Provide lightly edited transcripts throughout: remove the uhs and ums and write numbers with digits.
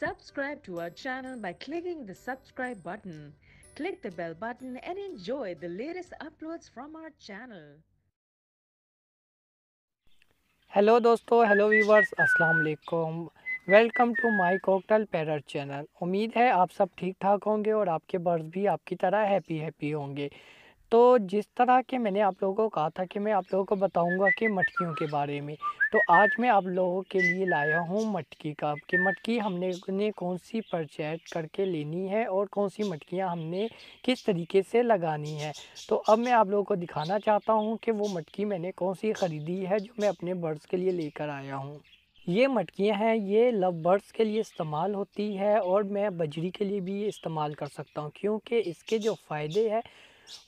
Subscribe to our channel by clicking the subscribe button. Click the bell button and enjoy the latest uploads from our channel. Hello दोस्तों, hello viewers, अस्सलाम वालेकुम। Welcome to my cockatiel parrot channel. उम्मीद है आप सब ठीक ठाक होंगे और आपके बर्ड्स भी आपकी तरह हैप्पी होंगे। तो जिस तरह के मैंने आप लोगों को कहा था कि मैं आप लोगों को बताऊंगा कि मटकियों के बारे में, तो आज मैं आप लोगों के लिए लाया हूँ मटकी का कि मटकी हमने कौन सी परचेज करके लेनी है और कौन सी मटकियाँ हमने किस तरीके से लगानी है। तो अब मैं आप लोगों को दिखाना चाहता हूँ कि वो मटकी मैंने कौन सी ख़रीदी है जो मैं अपने बर्ड्स के लिए लेकर आया हूँ। ये मटकियाँ हैं, ये लव बर्ड्स के लिए इस्तेमाल होती है और मैं बजरी के लिए भी इस्तेमाल कर सकता हूँ, क्योंकि इसके जो फ़ायदे हैं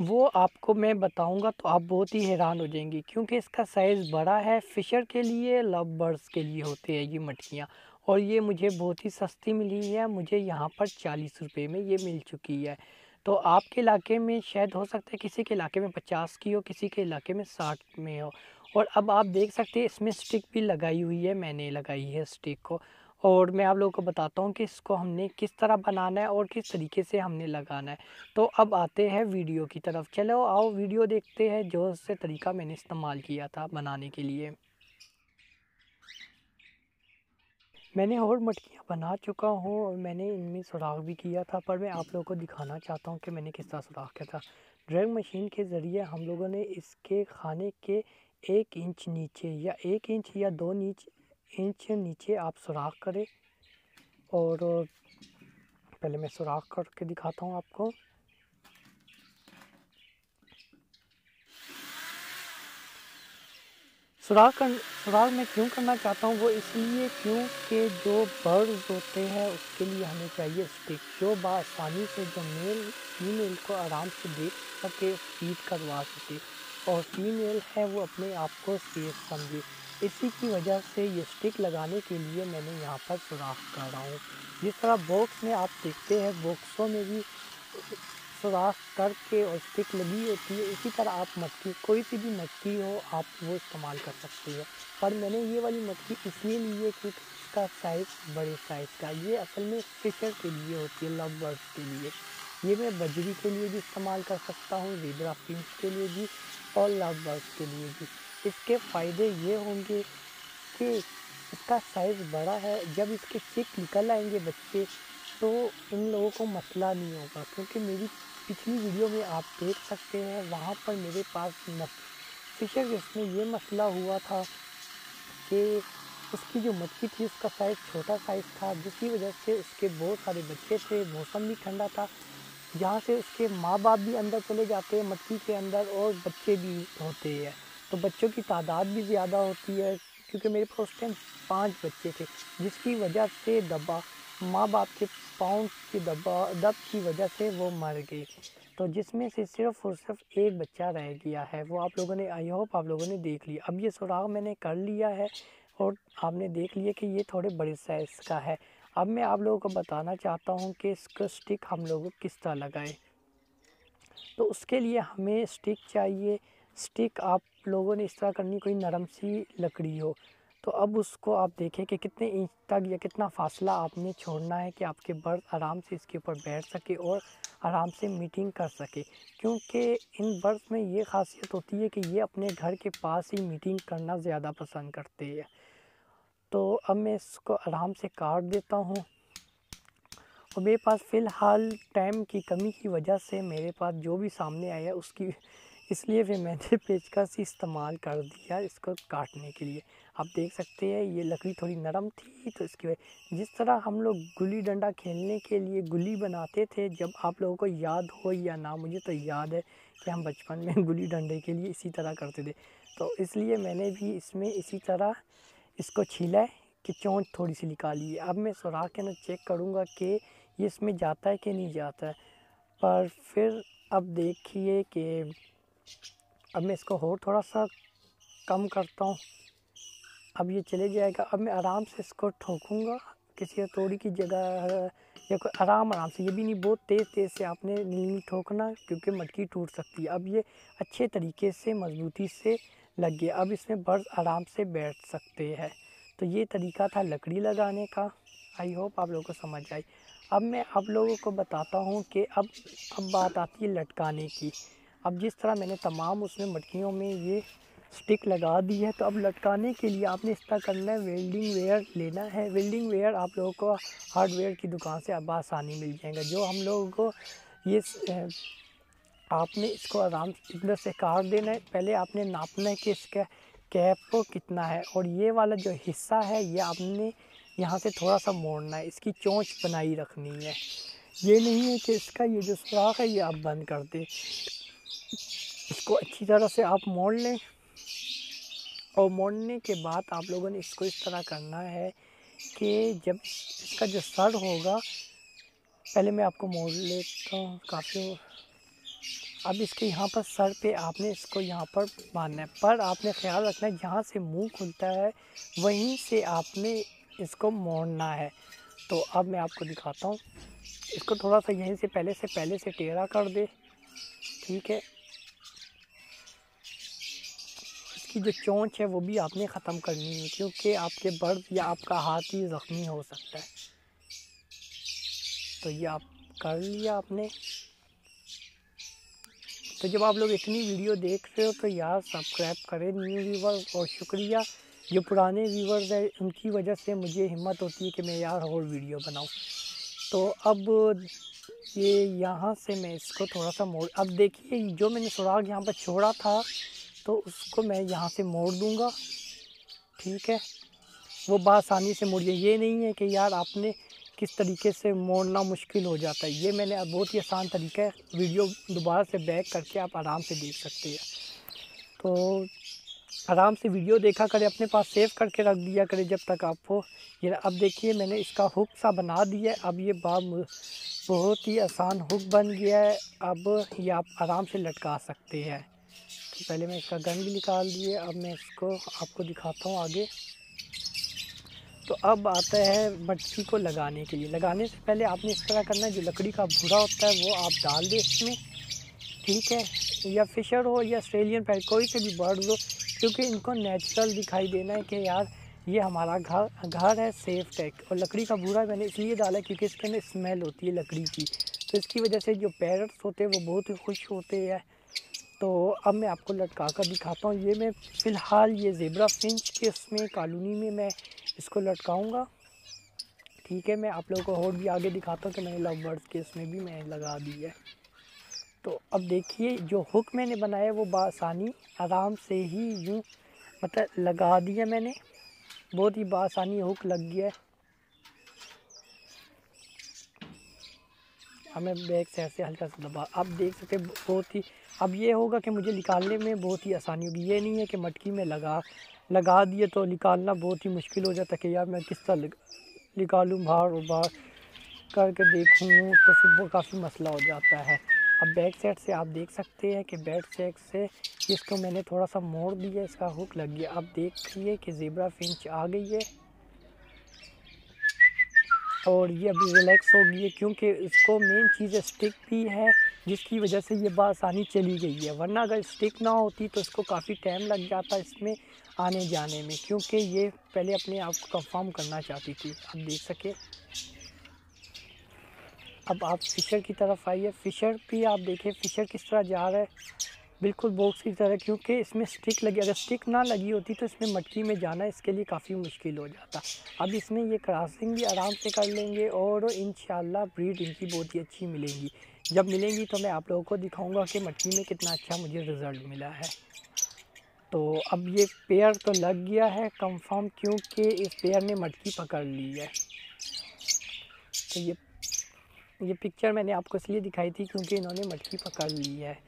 वो आपको मैं बताऊंगा तो आप बहुत ही हैरान हो जाएंगे, क्योंकि इसका साइज़ बड़ा है। फ़िशर के लिए, लव बर्ड्स के लिए होते हैं ये मटकियाँ। और ये मुझे बहुत ही सस्ती मिली है, मुझे यहाँ पर 40 रुपये में ये मिल चुकी है। तो आपके इलाके में शायद हो सकता है किसी के इलाके में 50 की हो, किसी के इलाके में 60 में हो। और अब आप देख सकते हैं इसमें स्टिक भी लगाई हुई है, मैंने लगाई है स्टिक को। और मैं आप लोगों को बताता हूँ कि इसको हमने किस तरह बनाना है और किस तरीके से हमने लगाना है। तो अब आते हैं वीडियो की तरफ। चलो आओ वीडियो देखते हैं जो से तरीका मैंने इस्तेमाल किया था बनाने के लिए। मैंने और मटकियाँ बना चुका हूँ और मैंने इनमें सुराख भी किया था, पर मैं आप लोगों को दिखाना चाहता हूँ कि मैंने किस तरह सुराख किया था। ड्रिल मशीन के ज़रिए हम लोगों ने इसके खाने के 1 इंच नीचे या 1 इंच या 2 इंच नीचे आप सुराख करें। और पहले मैं सुराख करके दिखाता हूँ आपको। सुराख मैं क्यों करना चाहता हूँ, वो इसलिए क्योंकि जो बर्ड्स होते हैं उसके लिए हमें चाहिए स्टिक जो बआसानी से जो मेल फीमेल को आराम से देख सके, फीड करवा सके, और फीमेल है वो अपने आप को सेफ समझे। इसी की वजह से ये स्टिक लगाने के लिए मैंने यहाँ पर सुराख कर रहा हूँ। जिस तरह बॉक्स में आप देखते हैं, बॉक्सों में भी सुराख करके और स्टिक लगी होती है, इसी तरह आप मटकी, कोई सी भी मटकी हो आप वो इस्तेमाल कर सकते हैं। पर मैंने ये वाली मटकी इसलिए ली है क्योंकि इसका साइज़ बड़े साइज़ का, ये असल में फिशर के लिए होती है, लव बर्ड्स के लिए। ये मैं बजरी के लिए भी इस्तेमाल कर सकता हूँ, ज़ेबरा फिंच के लिए भी और लव बर्ड्स के लिए भी। इसके फ़ायदे ये होंगे कि इसका साइज़ बड़ा है, जब इसके चिक निकल आएंगे बच्चे तो इन लोगों को मसला नहीं होगा, क्योंकि मेरी पिछली वीडियो में आप देख सकते हैं वहाँ पर मेरे पास फिशर जिसमें ये मसला हुआ था कि उसकी जो मच्छी थी उसका साइज़ छोटा साइज़ था, जिसकी वजह से उसके बहुत सारे बच्चे थे। मौसम भी ठंडा था, जहाँ से उसके माँ बाप भी अंदर चले जाते हैं मटकी के अंदर और बच्चे भी होते हैं, तो बच्चों की तादाद भी ज़्यादा होती है। क्योंकि मेरे पास उस टाइम 5 बच्चे थे, जिसकी वजह से दबा माँ बाप के पाँव की दब की वजह से वो मर गए। तो जिसमें से सिर्फ़ और सिर्फ एक बच्चा रह गया है, वो आप लोगों ने, आई होप आप लोगों ने देख लिया। अब ये सुराख मैंने कर लिया है और आपने देख लिया कि ये थोड़े बड़े साइज़ का है। अब मैं आप लोगों को बताना चाहता हूँ कि इसका स्टिक हम लोग किस तरह लगाएं। तो उसके लिए हमें स्टिक चाहिए। स्टिक आप लोगों ने इस तरह करनी, कोई नरम सी लकड़ी हो। तो अब उसको आप देखें कि कितने इंच तक या कितना फासला आपने छोड़ना है कि आपके बर्ड आराम से इसके ऊपर बैठ सके और आराम से मीटिंग कर सके। क्योंकि इन बर्ड्स में ये खासियत होती है कि ये अपने घर के पास ही मीटिंग करना ज़्यादा पसंद करते हैं। तो अब मैं इसको आराम से काट देता हूँ। और मेरे पास फ़िलहाल टाइम की कमी की वजह से मेरे पास जो भी सामने आया उसकी, इसलिए फिर मैंने पेचकस ही इस्तेमाल कर दिया इसको काटने के लिए। आप देख सकते हैं ये लकड़ी थोड़ी नरम थी, तो इसकी वजह, जिस तरह हम लोग गुल्ली डंडा खेलने के लिए गुल्ली बनाते थे, जब आप लोगों को याद हो या ना, मुझे तो याद है कि हम बचपन में गुल्ली डंडे के लिए इसी तरह करते थे। तो इसलिए मैंने भी इसमें इसी तरह इसको छीला है कि चोंच थोड़ी सी निकाली है। अब मैं सुराख के अंदर चेक करूँगा कि ये इसमें जाता है कि नहीं जाता है। पर फिर अब देखिए कि अब मैं इसको और थोड़ा सा कम करता हूँ। अब ये चले जाएगा। अब मैं आराम से इसको ठोकूँगा किसी हथौड़ी की जगह, या कोई आराम से, ये भी नहीं बहुत तेज़ से आपने नहीं ठोकना क्योंकि मटकी टूट सकती है। अब ये अच्छे तरीके से मजबूती से लग गया। अब इसमें बर्ड्स आराम से बैठ सकते हैं। तो ये तरीका था लकड़ी लगाने का। आई होप आप लोगों को समझ आई। अब मैं आप लोगों को बताता हूँ कि अब बात आती है लटकाने की। अब जिस तरह मैंने तमाम उसमें मटकियों में ये स्टिक लगा दी है, तो अब लटकाने के लिए आपने इस तरह करना है, वेल्डिंग वेयर लेना है। वेल्डिंग वेयर आप लोगों को हार्डवेयर की दुकान से अब आसानी मिल जाएगा। जो हम लोगों को ये आपने इसको आराम से इधर से काट देना है। पहले आपने नापना है कि इसका कैप कितना है, और ये वाला जो हिस्सा है ये आपने यहाँ से थोड़ा सा मोड़ना है, इसकी चोंच बनाई रखनी है। ये नहीं है कि इसका ये जो सुराख है ये आप बंद कर दें। इसको अच्छी तरह से आप मोड़ लें, और मोड़ने के बाद आप लोगों ने इसको इस तरह करना है कि जब इसका जो सर होगा, पहले मैं आपको मोड़ लेता हूँ काफ़ी। अब इसके यहाँ पर सर पे आपने इसको यहाँ पर बांधना है, पर आपने ख्याल रखना है जहाँ से मुंह खुलता है वहीं से आपने इसको मोड़ना है। तो अब मैं आपको दिखाता हूँ। इसको थोड़ा सा यहीं से पहले से टेढ़ा कर दे, ठीक है। इसकी जो चोंच है वो भी आपने ख़त्म करनी है, क्योंकि आपके बर्द या आपका हाथ ही ज़ख्मी हो सकता है। तो ये आप कर लिया आपने। तो जब आप लोग इतनी वीडियो देख रहे हो तो यार सब्सक्राइब करें न्यू व्यूवर्स, और शुक्रिया जो पुराने व्यूवर्स हैं, उनकी वजह से मुझे हिम्मत होती है कि मैं यार और वीडियो बनाऊं। तो अब ये यहाँ से मैं इसको थोड़ा सा मोड़, अब देखिए जो मैंने सुराख यहाँ पर छोड़ा था तो उसको मैं यहाँ से मोड़ दूँगा, ठीक है। वो आसानी से मोड़िए, ये नहीं है कि यार आपने किस तरीके से मोड़ना मुश्किल हो जाता है। ये मैंने बहुत ही आसान तरीका है, वीडियो दोबारा से बैक करके आप आराम से देख सकते हैं। तो आराम से वीडियो देखा करें, अपने पास सेव करके रख दिया करें जब तक आपको ये। अब देखिए मैंने इसका हुक सा बना दिया है। अब ये बहुत ही आसान हुक बन गया है। अब ये आप आराम से लटका सकते हैं। तो पहले मैं इसका गन भी निकाल दिए। अब मैं इसको आपको दिखाता हूँ आगे। तो अब आता है मटकी को लगाने के लिए। लगाने से पहले आपने इस तरह करना है, जो लकड़ी का भूरा होता है वो आप डाल दें इसमें, ठीक है। या फिशर हो या ऑस्ट्रेलियन पैरट, कोई से भी बर्ड्स हो, क्योंकि इनको नेचुरल दिखाई देना है कि यार ये हमारा घर है, सेफ है। और लकड़ी का भूरा मैंने इसलिए डाला क्योंकि इसके अंदर स्मेल होती है लकड़ी की, तो इसकी वजह से जो पैरट्स होते हैं वो बहुत ही खुश होते हैं। तो अब मैं आपको लटका कर दिखाता हूँ। ये मैं फ़िलहाल ये ज़ेब्रा फिंच के उसमें कॉलोनी में मैं इसको लटकाऊंगा, ठीक है। मैं आप लोगों को और भी आगे दिखाता हूँ कि मैंने लव बर्ड्स के उसमें भी मैं लगा दी है। तो अब देखिए जो हुक मैंने बनाया वो बआसानी आराम से ही यूँ मतलब लगा दिया मैंने, बहुत ही बआसानी हुक लग गया है। अब मैं बैक साइड से हल्का सा दबा, अब देख सकते हैं बहुत ही, अब ये होगा कि मुझे निकालने में बहुत ही आसानी होगी। ये नहीं है कि मटकी में लगा दिए तो निकालना बहुत ही मुश्किल हो जाता है कि यार मैं किस तरह निकालूँ बाहर और बाहर करके देखूँ, तो फिर वो काफ़ी मसला हो जाता है। अब बैक साइड से आप देख सकते हैं कि बैक साइड से इसको मैंने थोड़ा सा मोड़ दिया, इसका हुक लग गया। अब देखिए कि ज़ेब्रा फिंच आ गई है और ये अभी रिलैक्स हो गई है, क्योंकि इसको मेन चीज़ स्टिक भी है जिसकी वजह से ये बआसानी चली गई है। वरना अगर स्टिक ना होती तो इसको काफ़ी टाइम लग जाता इसमें आने जाने में, क्योंकि ये पहले अपने आप को कंफर्म करना चाहती थी। आप देख सके। अब आप फ़िशर की तरफ आइए। फ़िशर भी आप देखें फ़िशर किस तरह जा रहा है, बिल्कुल बॉक्स की तरह, क्योंकि इसमें स्टिक लगी। अगर स्टिक ना लगी होती तो इसमें मटकी में जाना इसके लिए काफ़ी मुश्किल हो जाता। अब इसमें ये क्रॉसिंग भी आराम से कर लेंगे और इंशाल्लाह ब्रीड इनकी बहुत ही अच्छी मिलेंगी। जब मिलेंगी तो मैं आप लोगों को दिखाऊंगा कि मटकी में कितना अच्छा मुझे रिज़ल्ट मिला है। तो अब ये पेयर तो लग गया है कंफर्म, क्योंकि इस पेयर ने मटकी पकड़ ली है। तो ये पिक्चर मैंने आपको इसलिए दिखाई थी क्योंकि इन्होंने मटकी पकड़ ली है।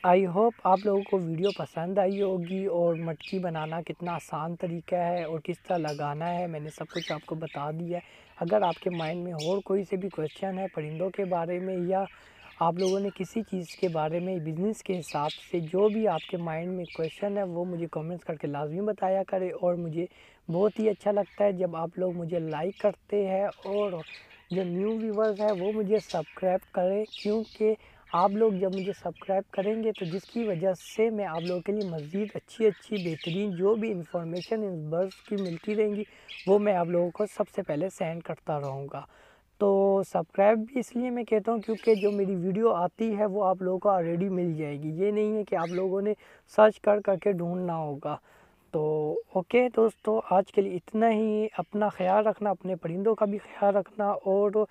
आई होप आप लोगों को वीडियो पसंद आई होगी, और मटकी बनाना कितना आसान तरीका है और किस तरह लगाना है मैंने सब कुछ आपको बता दिया है। अगर आपके माइंड में और कोई से भी क्वेश्चन है परिंदों के बारे में, या आप लोगों ने किसी चीज़ के बारे में बिज़नेस के हिसाब से जो भी आपके माइंड में क्वेश्चन है, वो मुझे कमेंट्स करके लाजमी बताया करें। और मुझे बहुत ही अच्छा लगता है जब आप लोग मुझे लाइक करते हैं, और जो न्यू व्यूवर्स है वो मुझे सब्सक्राइब करें, क्योंकि आप लोग जब मुझे सब्सक्राइब करेंगे तो जिसकी वजह से मैं आप लोगों के लिए मज़ीद अच्छी बेहतरीन जो भी इंफॉर्मेशन इन बर्ड्स की मिलती रहेंगी वो मैं आप लोगों को सबसे पहले सेंड करता रहूँगा। तो सब्सक्राइब भी इसलिए मैं कहता हूँ क्योंकि जो मेरी वीडियो आती है वो आप लोगों को ऑलरेडी मिल जाएगी। ये नहीं है कि आप लोगों ने सर्च करके ढूंढना होगा। तो ओके दोस्तों, आज के लिए इतना ही। अपना ख्याल रखना, अपने परिंदों का भी ख्याल रखना और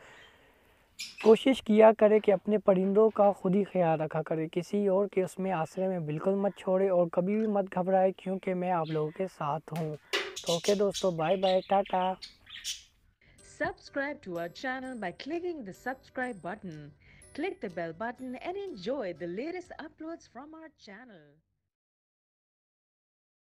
कोशिश किया करें कि अपने परिंदों का खुद ही ख्याल रखा करें, किसी और के उसमें आश्रय में बिल्कुल मत छोड़े और कभी भी मत घबराए क्योंकि मैं आप लोगों के साथ हूँ। तो ओके दोस्तों, bye bye, tata. Subscribe to our channel by clicking the subscribe button. Click the bell button and enjoy the latest uploads from our channel.